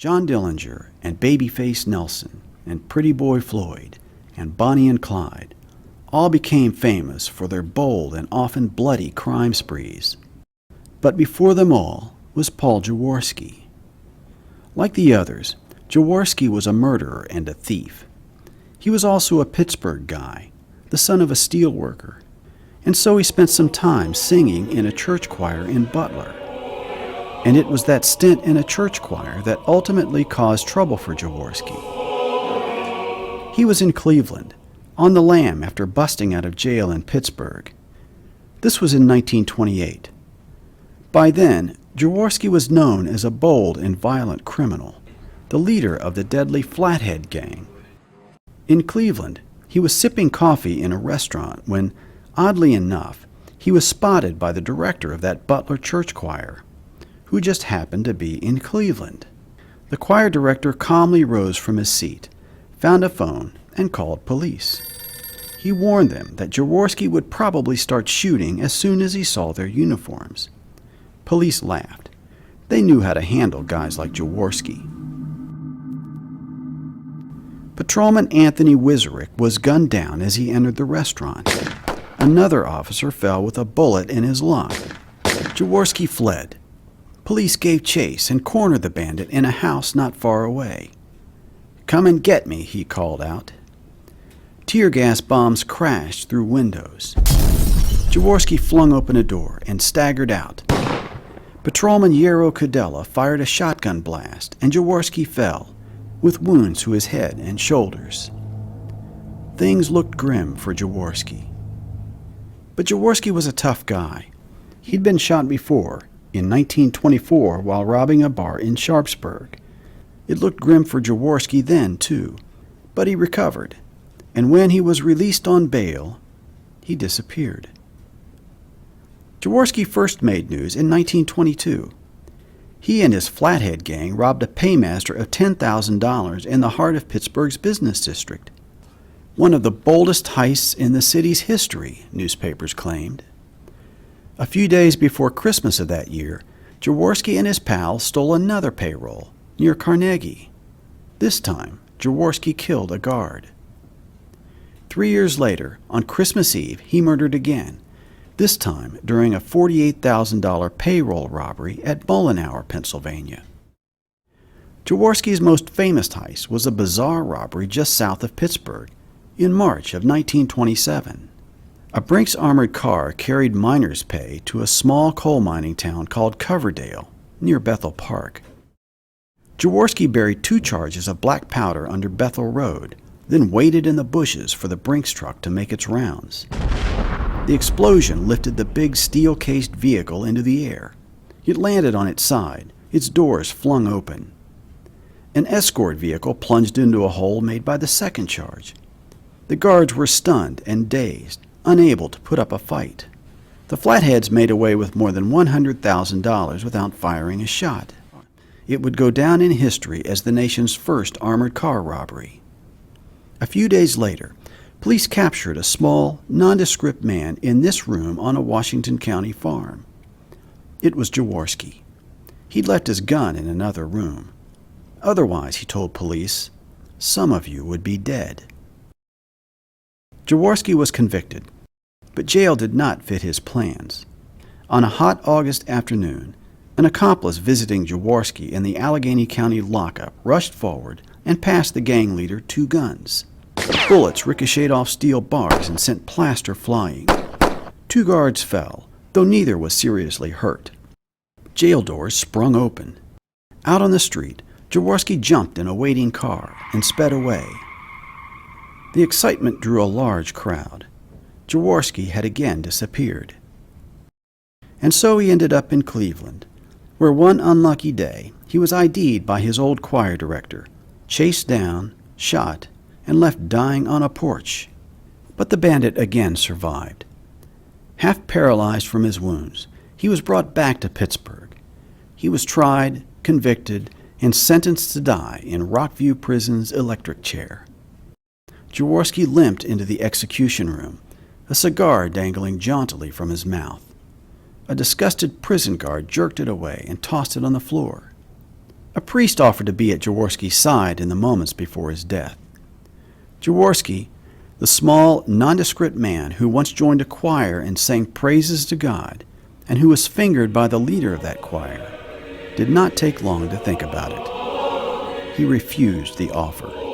John Dillinger and Babyface Nelson and Pretty Boy Floyd and Bonnie and Clyde all became famous for their bold and often bloody crime sprees. But before them all was Paul Jawarski. Like the others, Jawarski was a murderer and a thief. He was also a Pittsburgh guy, the son of a steel worker, and so he spent some time singing in a church choir in Butler. And it was that stint in a church choir that ultimately caused trouble for Jawarski. He was in Cleveland, on the lam after busting out of jail in Pittsburgh. This was in 1928. By then, Jawarski was known as a bold and violent criminal, the leader of the deadly Flathead gang. In Cleveland, he was sipping coffee in a restaurant when, oddly enough, he was spotted by the director of that Butler church choir, who just happened to be in Cleveland. The choir director calmly rose from his seat, found a phone, and called police. He warned them that Jawarski would probably start shooting as soon as he saw their uniforms. Police laughed. They knew how to handle guys like Jawarski. Patrolman Anthony Wizerick was gunned down as he entered the restaurant. Another officer fell with a bullet in his lung. Jawarski fled. Police gave chase and cornered the bandit in a house not far away. "Come and get me," he called out. Tear gas bombs crashed through windows. Jawarski flung open a door and staggered out. Patrolman Yarrow Cadella fired a shotgun blast, and Jawarski fell, with wounds to his head and shoulders. Things looked grim for Jawarski. But Jawarski was a tough guy. He'd been shot before, in 1924 while robbing a bar in Sharpsburg. It looked grim for Jawarski then, too, but he recovered, and when he was released on bail, he disappeared. Jawarski first made news in 1922. He and his Flathead gang robbed a paymaster of $10,000 in the heart of Pittsburgh's business district. One of the boldest heists in the city's history, newspapers claimed. A few days before Christmas of that year, Jawarski and his pals stole another payroll near Carnegie. This time, Jawarski killed a guard. 3 years later, on Christmas Eve, he murdered again, this time during a $48,000 payroll robbery at Mullenhour, Pennsylvania. Jawarski's most famous heist was a bizarre robbery just south of Pittsburgh in March of 1927. A Brinks armored car carried miners' pay to a small coal mining town called Coverdale, near Bethel Park. Jawarski buried 2 charges of black powder under Bethel Road, then waited in the bushes for the Brinks truck to make its rounds. The explosion lifted the big steel-cased vehicle into the air. It landed on its side, its doors flung open. An escort vehicle plunged into a hole made by the second charge. The guards were stunned and dazed, unable to put up a fight. The Flatheads made away with more than $100,000 without firing a shot. It would go down in history as the nation's first armored car robbery. A few days later, police captured a small, nondescript man in this room on a Washington County farm. It was Jawarski. He'd left his gun in another room. Otherwise, he told police, some of you would be dead. Jawarski was convicted, but jail did not fit his plans. On a hot August afternoon, an accomplice visiting Jawarski in the Allegheny County lockup rushed forward and passed the gang leader 2 guns. Bullets ricocheted off steel bars and sent plaster flying. 2 guards fell, though neither was seriously hurt. Jail doors sprung open. Out on the street, Jawarski jumped in a waiting car and sped away. The excitement drew a large crowd. Jawarski had again disappeared. And so he ended up in Cleveland, where one unlucky day he was ID'd by his old choir director, chased down, shot, and left dying on a porch. But the bandit again survived. Half paralyzed from his wounds, he was brought back to Pittsburgh. He was tried, convicted, and sentenced to die in Rockview Prison's electric chair. Jawarski limped into the execution room, a cigar dangling jauntily from his mouth. A disgusted prison guard jerked it away and tossed it on the floor. A priest offered to be at Jawarski's side in the moments before his death. Jawarski, the small, nondescript man who once joined a choir and sang praises to God, and who was fingered by the leader of that choir, did not take long to think about it. He refused the offer.